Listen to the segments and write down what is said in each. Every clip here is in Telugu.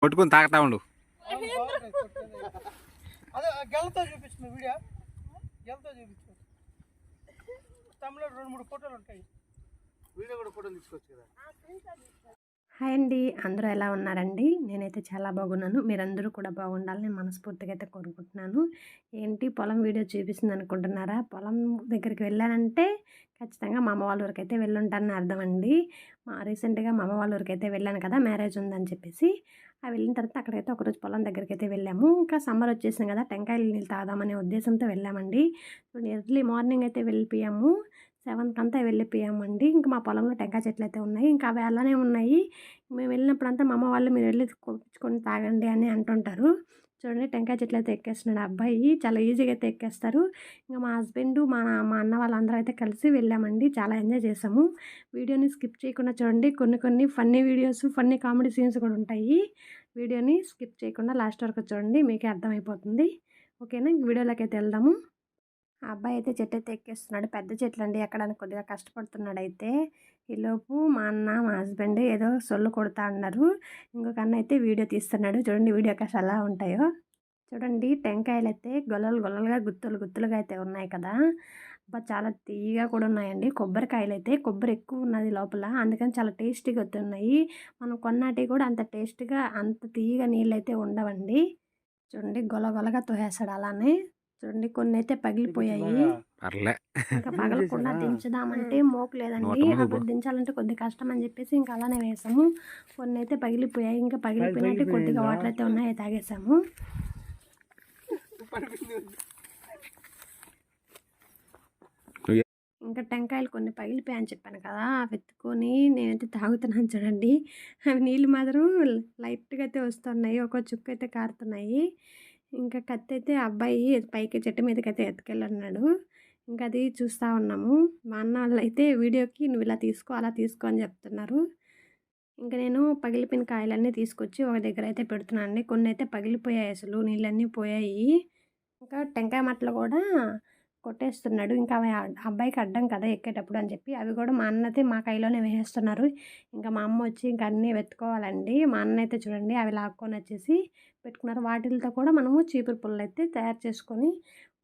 కొట్టుకుని తాగుతా ఉండు. అదే గెలతో చూపిస్తున్నా వీడియో, గెలతో చూపించు. తమిళ 2-3 ఫోటోలు ఉంటాయి, వీడియో కూడా ఫోటోలు తీసుకోవచ్చు కదా. హాయ్ అండి, అందరూ ఎలా ఉన్నారండి? నేనైతే చాలా బాగున్నాను. మీరందరూ కూడా బాగుండాలని నేను మనస్ఫూర్తిగా అయితే కోరుకుంటున్నాను. ఏంటి పొలం వీడియో చూపిస్తుంది అనుకుంటున్నారా? పొలం దగ్గరికి వెళ్ళానంటే ఖచ్చితంగా మా అమ్మ వాళ్ళ ఊరికి అయితే వెళ్ళుంటానని అర్థం అండి. రీసెంట్గా మా అమ్మ వాళ్ళ ఊరికి అయితే వెళ్ళాను కదా, మ్యారేజ్ ఉందని చెప్పేసి. వెళ్ళిన తర్వాత అక్కడైతే ఒకరోజు పొలం దగ్గరికి అయితే వెళ్ళాము. ఇంకా సమ్మర్ వచ్చేసింది కదా, టెంకాయలు నీళ్ళు తాగుదామనే ఉద్దేశంతో వెళ్ళామండి. ఎర్లీ మార్నింగ్ అయితే వెళ్ళిపోయాము, 7కి అంతా వెళ్ళిపోయామండి. ఇంకా మా పొలంలో టెంకాయ చెట్లు అయితే ఉన్నాయి, ఇంకా అవి అలానే ఉన్నాయి. మేము వెళ్ళినప్పుడంతా మా అమ్మ వాళ్ళు మీరు వెళ్ళి కొట్టుకొని తాగండి అని అంటుంటారు. చూడండి, టెంకాయ చెట్లు అయితే ఎక్కేస్తున్నాడు అబ్బాయి, చాలా ఈజీగా అయితే ఎక్కేస్తారు. ఇంకా మా హస్బెండ్ మా అన్న వాళ్ళందరూ అయితే కలిసి వెళ్ళామండి, చాలా ఎంజాయ్ చేసాము. వీడియోని స్కిప్ చేయకుండా చూడండి, కొన్ని funny videos, funny comedy scenes కూడా ఉంటాయి. వీడియోని స్కిప్ చేయకుండా లాస్ట్ వరకు చూడండి, మీకే అర్థమైపోతుంది. ఓకేనా, వీడియోలోకి అయితే వెళ్దాము. ఆ అబ్బాయి అయితే చెట్టు అయితే ఎక్కేస్తున్నాడు, పెద్ద చెట్లు అండి, ఎక్కడానికి కొద్దిగా కష్టపడుతున్నాడు. అయితే ఈలోపు మా అన్న మా హస్బెండ్ ఏదో సొల్లు కొడుతూ ఉన్నారు. ఇంకొక అన్న అయితే వీడియో తీస్తున్నాడు. చూడండి వీడియో కాస్ట్ ఎలా ఉంటాయో. చూడండి, టెంకాయలు అయితే గొల్లలుగా గుత్తులుగా అయితే ఉన్నాయి కదా. చాలా తీయగా కూడా ఉన్నాయండి. కొబ్బరికాయలు అయితే కొబ్బరి ఎక్కువ ఉన్నది లోపల, అందుకని చాలా టేస్టీగా ఉన్నాయి. మనం కొన్నాటివి కూడా అంత టేస్ట్గా అంత తీయగా నీళ్ళు అయితే ఉండవండి. చూడండి, గొలగొలగా తోసేస్తాడు అలానే. చూడండి, కొన్ని అయితే పగిలిపోయాయి. ఇంకా పగలకుండా దించుదామంటే మోకు లేదండి, అప్పుడు దించాలంటే కొద్దిగా కష్టం అని చెప్పేసి ఇంకా అలానే వేసాము. కొన్ని అయితే పగిలిపోయాయి, ఇంకా పగిలిపోయినట్టు కొద్దిగా వాటర్ అయితే ఉన్నాయి, తాగేసాము. ఇంకా టెంకాయలు కొన్ని పగిలిపోయాయని చెప్పాను కదా, వెతుక్కొని నేనైతే తాగుతున్నాను. చూడండి, అవి నీళ్ళు మాత్రం లైట్గా అయితే వస్తున్నాయి, ఒక చుక్క అయితే కారుతున్నాయి. ఇంకా కత్తి అయితే అబ్బాయి పైకి చెట్టు మీదకి అయితే ఎత్తుకెళ్ళన్నాడు. ఇంకా అది చూస్తూ ఉన్నాము. మా అన్న వాళ్ళు అయితే వీడియోకి నువ్వు ఇలా తీసుకో అలా తీసుకో అని చెప్తున్నారు. ఇంకా నేను పగిలిపోయిన కాయలన్నీ తీసుకొచ్చి ఒక దగ్గర అయితే పెడుతున్నాను అండి. కొన్ని అయితే పగిలిపోయాయి, అసలు నీళ్ళన్నీ పోయాయి. ఇంకా టెంకాయ మట్టలు కూడా కొట్టేస్తున్నాడు. ఇంకా అవి అబ్బాయికి అడ్డం కదా ఎక్కేటప్పుడు అని చెప్పి అవి కూడా మా అన్నతే మా కైలోనే వేసేస్తున్నారు. ఇంకా మా అమ్మ వచ్చి ఇంకా అన్నీ వెతుకోవాలండి. మా అన్న అయితే చూడండి అవి లాక్కొని వచ్చేసి పెట్టుకున్నారు. వాటిలతో కూడా మనము చీపురు పుల్లలు అయితే తయారు చేసుకొని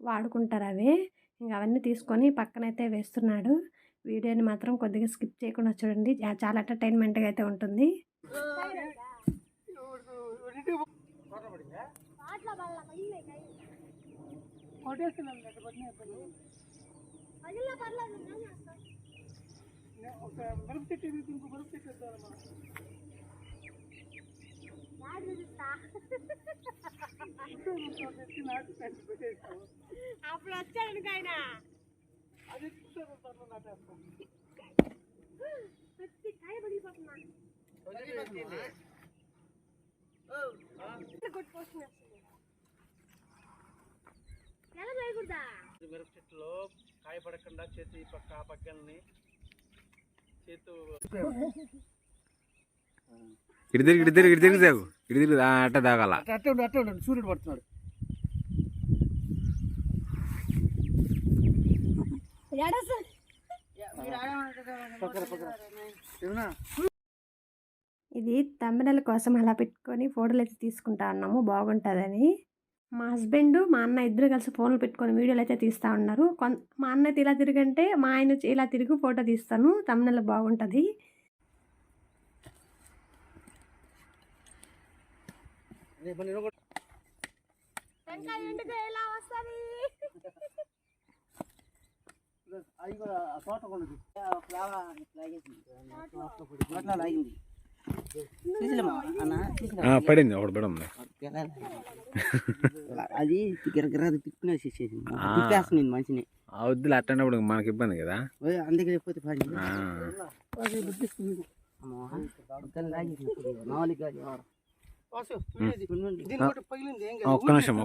వాడుకుంటారు అవి. ఇంకా అవన్నీ తీసుకొని పక్కనైతే వేస్తున్నాడు. వీడియోని మాత్రం కొద్దిగా స్కిప్ చేయకుండా చూడండి, చాలా ఎంటర్టైన్మెంట్గా అయితే ఉంటుంది. అప్పుడు వచ్చాడు ఆయన, అది కాయ పడిపోతున్నా కొట్టుకొస్తున్నా ఎలా వేయకూడదా. మిరప చెట్టులో కాయ పడకుండా చేతి పక్క ఆ పక్కల్ని చేతు ఇటు తిరిగి తాగు, అట్ట తాగాల. అట్టే ఉండు, సూర్యుడు పడుతున్నాడు. ఇది తమ్మినల కోసం అలా పెట్టుకొని ఫోటోలు అయితే తీసుకుంటా ఉన్నాము, బాగుంటుందని. మా హస్బెండ్ మా అన్న ఇద్దరు కలిసి ఫోన్లు పెట్టుకొని వీడియోలు అయితే తీస్తూ ఉన్నారు. మా అన్న అయితే ఇలా తిరిగంటే మా ఆయన ఇలా తిరిగి ఫోటో తీస్తాను, తమ్మినల బాగుంటుంది. పడింది ఒకటి పడింది, అది గిరగిరది తిప్పేస్తుంది మనిషిని. వద్దులు అట్టనప్పుడు మనకి ఇబ్బంది కదా, అందుకే లేకపోతే ఒక్క నిమిషం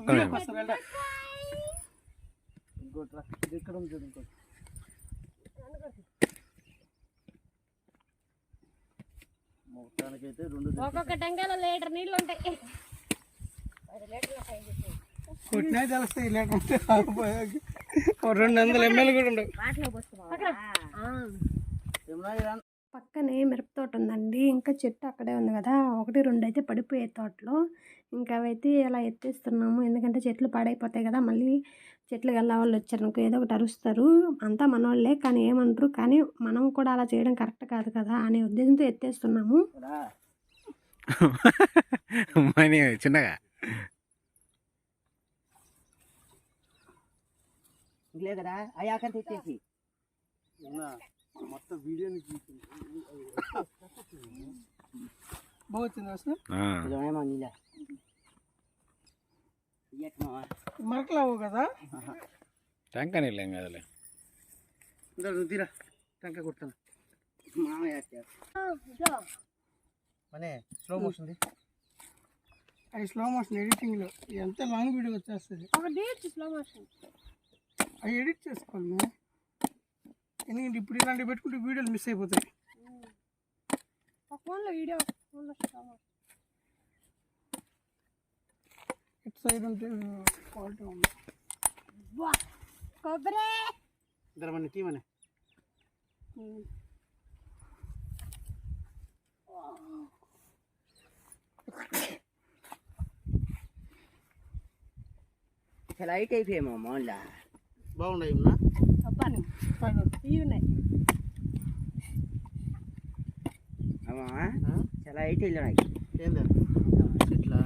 ఒక్కొక్క టెంకాయలో లీటర్ నీళ్ళు ఉంటాయి. కొట్టినా తెలుస్తాయి, లేకుంటే 200 ml కూడా ఉండవు. పక్క పక్కనే మిరప తోట ఉందండి. ఇంకా చెట్టు అక్కడే ఉంది కదా, 1, 2 అయితే పడిపోయాయి తోటలో. ఇంకా అవైతే అలా ఎత్తేస్తున్నాము. ఎందుకంటే చెట్లు పాడైపోతాయి కదా, మళ్ళీ చెట్లు గల్లా వాళ్ళు వచ్చారనుకో ఏదో ఒకటి అరుస్తారు. అంతా మనోళ్ళే కానీ ఏమంటారు, కానీ మనం కూడా అలా చేయడం కరెక్ట్ కాదు కదా అనే ఉద్దేశంతో ఎత్తేస్తున్నాము. మనీ చిన్నగా ఇంకలే కదా అయ్యాక తెచ్చేసి మొత్తం వీడియోని బాగుంది అసలు. ఏమో నీళ్ళ మరకలావు కదా. టెంకాయ నీళ్ళు ఏం కదలే. తీరా టెంకాయ కొట్టాను. మనే స్లో మోషన్ అది స్లో మోషన్ ఎడిటింగ్లో ఎంత లాంగ్ వీడియో వచ్చేస్తుంది. స్లో మోషన్ అవి ఎడిట్ చేసుకోవాలి మేము. ఎందుకంటే ఇప్పుడు ఇలాంటివి పెట్టుకుంటే వీడియోలు మిస్ అయిపోతాయి. ఫోన్లో వీడియో ఇటు సైడ్ ఉంటే క్వాలిటీ ఉంది. కొబ్బరి ఇద్దరు తీమనే లైట్ అయిపోయామా మౌన్లా బాగున్నాయి. ఇవి ఉన్నాయి. అమ్మా చాలా లైట్ వెళ్ళినాయి. ఏందా చెట్లా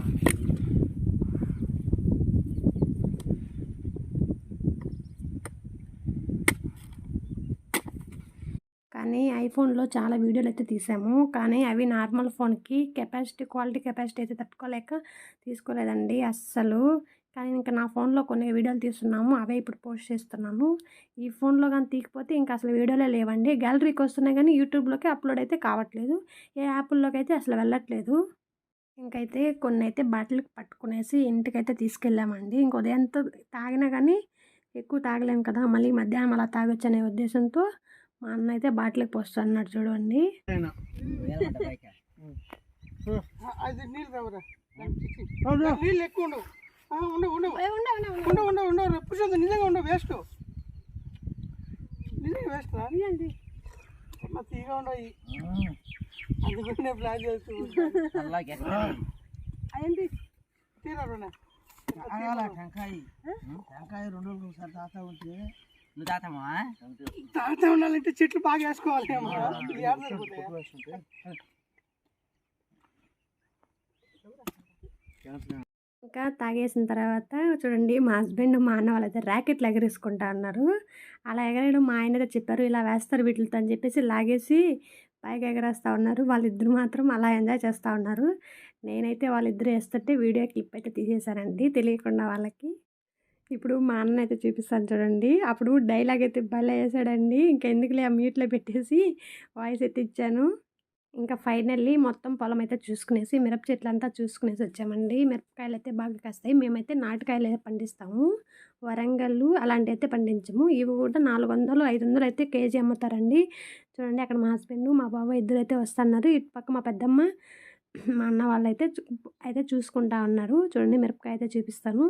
కానీ ఐఫోన్లో చాలా వీడియోలు అయితే తీసాము. కానీ అవి నార్మల్ ఫోన్కి క్వాలిటీ కెపాసిటీ అయితే తట్టుకోలేక తీసుకోలేదండి అస్సలు. కానీ ఇంకా నా ఫోన్లో కొన్ని వీడియోలు తీస్తున్నాము, అవే ఇప్పుడు పోస్ట్ చేస్తున్నాను. ఈ ఫోన్లో కానీ తీయకపోతే ఇంకా అసలు వీడియోలే లేవండి. గ్యాలరీకి వస్తున్నాయి కానీ యూట్యూబ్లోకి అప్లోడ్ అయితే కావట్లేదు, ఏ యాప్ల్లోకి అయితే అసలు వెళ్ళట్లేదు. ఇంకైతే కొన్ని అయితే బాటిల్కి పట్టుకునేసి ఇంటికైతే తీసుకెళ్ళామండి. ఇంక ఉదయంతో తాగినా కానీ ఎక్కువ తాగలేము కదా, మళ్ళీ మధ్యాహ్నం అలా తాగొచ్చు అనే ఉద్దేశంతో మా అన్న అయితే బాటిల్కి పోస్తున్నాడు చూడండి. అది నీళ్ళు రావరా, నీళ్ళు ఎక్కువ ఉండవు. ఉండవు ఎప్పుడు నిజంగా ఉండవు, వేస్ట్ నిజంగా వేస్ట్ రా. మా తీగా ఉండవు అందుకనే ప్లాన్ చేస్తుంది. తీరా టెంకాయ 2 రోజులు ఒకసారి తాత ఉంటే నువ్వు తాతమ్మా తాత ఉండాలంటే చెట్లు బాగా వేసుకోవాలి. ఇంకా తాగేసిన తర్వాత చూడండి మా హస్బెండ్ మా అన్న వాళ్ళైతే ర్యాకెట్లు ఎగరేసుకుంటా ఉన్నారు. అలా ఎగరేయడం మా ఆయన చెప్పారు, ఇలా వేస్తారు వీటితో అని చెప్పేసి లాగేసి పైకి ఎగరేస్తూ ఉన్నారు. వాళ్ళిద్దరు మాత్రం అలా ఎంజాయ్ చేస్తూ ఉన్నారు. నేనైతే వాళ్ళిద్దరు వేస్తుంటే వీడియో క్లిప్ అయితే తీసేశానండి తెలియకుండా వాళ్ళకి. ఇప్పుడు మా అన్న అయితే చూపిస్తాను చూడండి. అప్పుడు డైలాగ్ అయితే భలే వేసాడండి. ఇంకా ఎందుకులే మ్యూట్లో పెట్టేసి వాయిస్ అయితే ఇచ్చాను. ఇంకా ఫైనల్లీ మొత్తం పొలం అయితే చూసుకునేసి మిరప చెట్లు అంతా చూసుకునేసి వచ్చామండి. మిరపకాయలు అయితే బాగా కాస్తాయి. మేమైతే నాటుకాయలు అయితే పండిస్తాము, వరంగల్లు అలాంటివి అయితే పండించము. ఇవి కూడా 400, 500 అయితే కేజీ అమ్ముతారండి. చూడండి అక్కడ మా హస్బెండ్ మా బాబాయ్ ఇద్దరు అయితే వస్తున్నారు. ఇటు పక్క మా పెద్దమ్మ మా అన్న వాళ్ళు అయితే చూసుకుంటా ఉన్నారు. చూడండి మిరపకాయ అయితే చూపిస్తాను,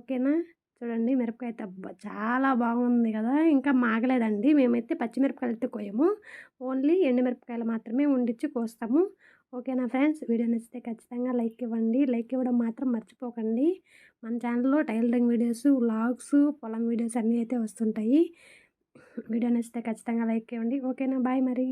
ఓకేనా. చూడండి మిరపకాయ అయితే చాలా బాగుంది కదా, ఇంకా మాగలేదండి. మేమైతే పచ్చిమిరపకాయలు అయితే కోయము, ఓన్లీ ఎండుమిరపకాయలు మాత్రమే ఉండిచ్చి కోస్తాము. ఓకేనా ఫ్రెండ్స్, వీడియో నచ్చితే ఖచ్చితంగా లైక్ ఇవ్వండి. లైక్ ఇవ్వడం మాత్రం మర్చిపోకండి. మన ఛానల్లో టైలరింగ్ వీడియోస్, వ్లాగ్స్, పొలం వీడియోస్ అన్నీ అయితే వస్తుంటాయి. వీడియో నచ్చితే ఖచ్చితంగా లైక్ ఇవ్వండి. ఓకేనా, బాయ్ మరి.